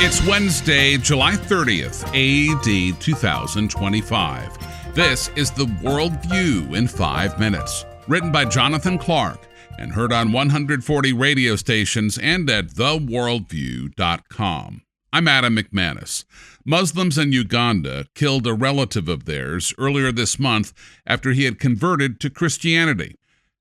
It's Wednesday, July 30th, AD 2025. This is The Worldview in 5 minutes, written by Jonathan Clark and heard on 140 radio stations and at theworldview.com. I'm Adam McManus. Muslims in Uganda killed a relative of theirs earlier this month after he had converted to Christianity.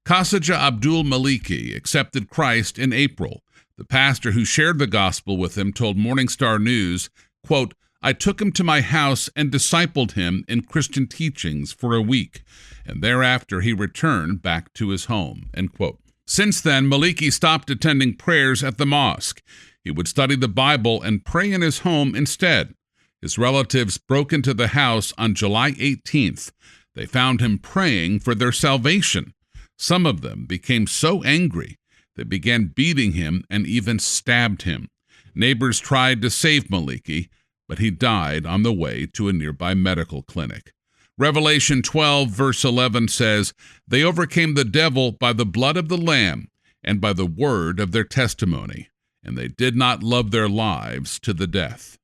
Khasaja Abdul Maliki accepted Christ in April. The pastor who shared the gospel with him told Morning Star News, quote, "I took him to my house and discipled him in Christian teachings for a week, and thereafter he returned back to his home," end quote. Since then, Maliki stopped attending prayers at the mosque. He would study the Bible and pray in his home instead. His relatives broke into the house on July 18th. They found him praying for their salvation. Some of them became so angry they began beating him and even stabbed him. Neighbors tried to save Maliki, but he died on the way to a nearby medical clinic. Revelation 12, verse 11 says, "They overcame the devil by the blood of the Lamb and by the word of their testimony, and they did not love their lives to the death."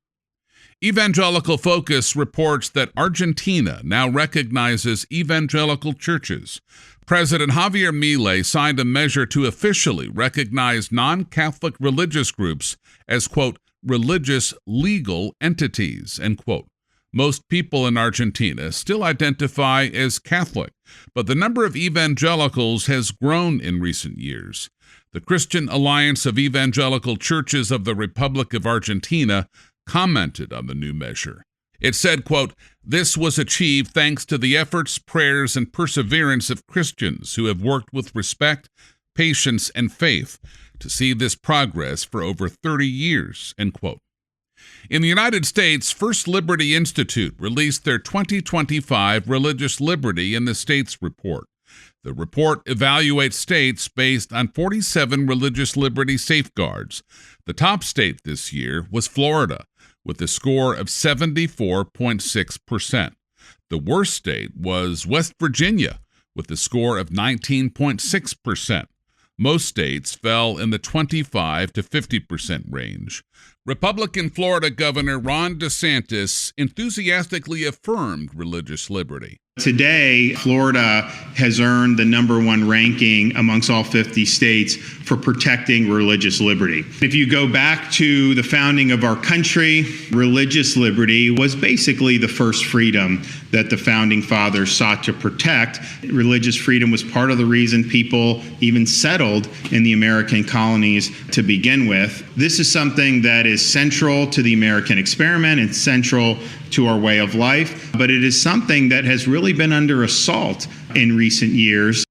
Evangelical Focus reports that Argentina now recognizes evangelical churches. President Javier Milei signed a measure to officially recognize non-Catholic religious groups as, quote, religious legal entities, end quote. Most people in Argentina still identify as Catholic, but the number of evangelicals has grown in recent years. The Christian Alliance of Evangelical Churches of the Republic of Argentina commented on the new measure. It said, quote, "This was achieved thanks to the efforts, prayers, and perseverance of Christians who have worked with respect, patience, and faith to see this progress for over 30 years, end quote. In the United States, First Liberty Institute released their 2025 Religious Liberty in the States report. The report evaluates states based on 47 religious liberty safeguards. The top state this year was Florida, with a score of 74.6%. The worst state was West Virginia, with a score of 19.6%. Most states fell in the 25 to 50% range. Republican Florida Governor Ron DeSantis enthusiastically affirmed religious liberty. Today, Florida has earned the #1 ranking amongst all 50 states for protecting religious liberty. If you go back to the founding of our country, religious liberty was basically the first freedom that the founding fathers sought to protect. Religious freedom was part of the reason people even settled in the American colonies to begin with. This is something that is central to the American experiment and central to our way of life, but it is something that has really been under assault in recent years.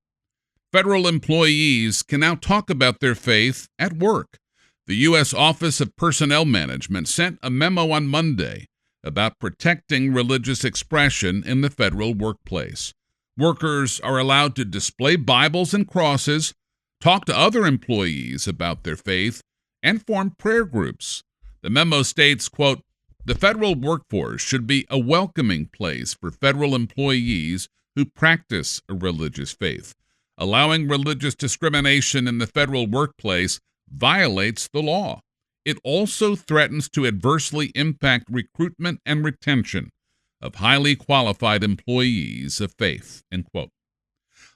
Federal employees can now talk about their faith at work. The U.S. Office of Personnel Management sent a memo on Monday about protecting religious expression in the federal workplace. Workers are allowed to display Bibles and crosses, talk to other employees about their faith, and form prayer groups. The memo states, quote, "The federal workforce should be a welcoming place for federal employees who practice a religious faith. Allowing religious discrimination in the federal workplace violates the law. It also threatens to adversely impact recruitment and retention of highly qualified employees of faith," end quote.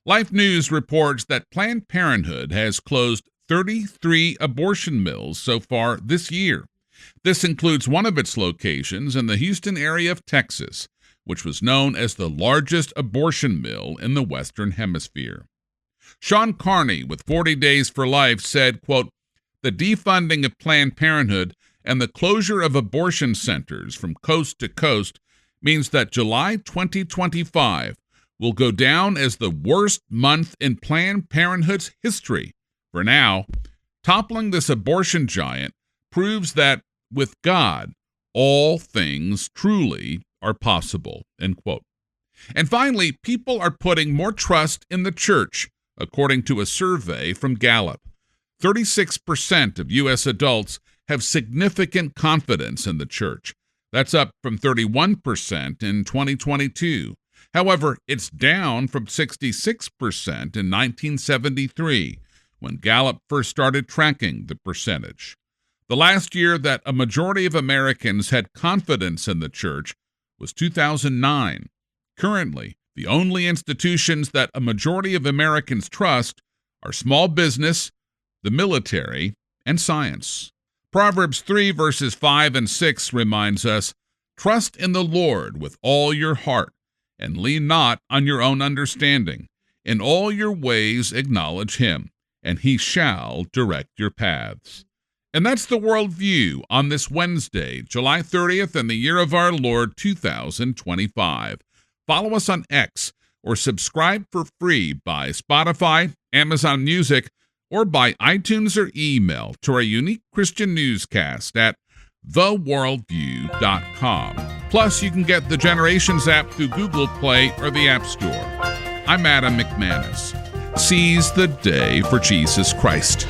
Life News reports that Planned Parenthood has closed 33 abortion mills so far this year. This includes one of its locations in the Houston area of Texas, which was known as the largest abortion mill in the Western Hemisphere. Sean Carney with 40 Days for Life said, quote, "The defunding of Planned Parenthood and the closure of abortion centers from coast to coast means that July 2025 will go down as the worst month in Planned Parenthood's history. For now, toppling this abortion giant proves that with God, all things truly are possible," end quote. And finally, people are putting more trust in the church, according to a survey from Gallup. 36% of U.S. adults have significant confidence in the church. That's up from 31% in 2022. However, it's down from 66% in 1973, when Gallup first started tracking the percentage. The last year that a majority of Americans had confidence in the church was 2009. Currently, the only institutions that a majority of Americans trust are small business, the military, and science. Proverbs 3 verses 5 and 6 reminds us, "Trust in the Lord with all your heart, and lean not on your own understanding. In all your ways acknowledge him, and he shall direct your paths." And that's the Worldview on this Wednesday, July 30th, in the year of our Lord 2025. Follow us on X or subscribe for free by Spotify, Amazon Music, or by iTunes or email to our unique Christian newscast at theworldview.com. Plus, you can get the Generations app through Google Play or the App Store. I'm Adam McManus. Seize the day for Jesus Christ.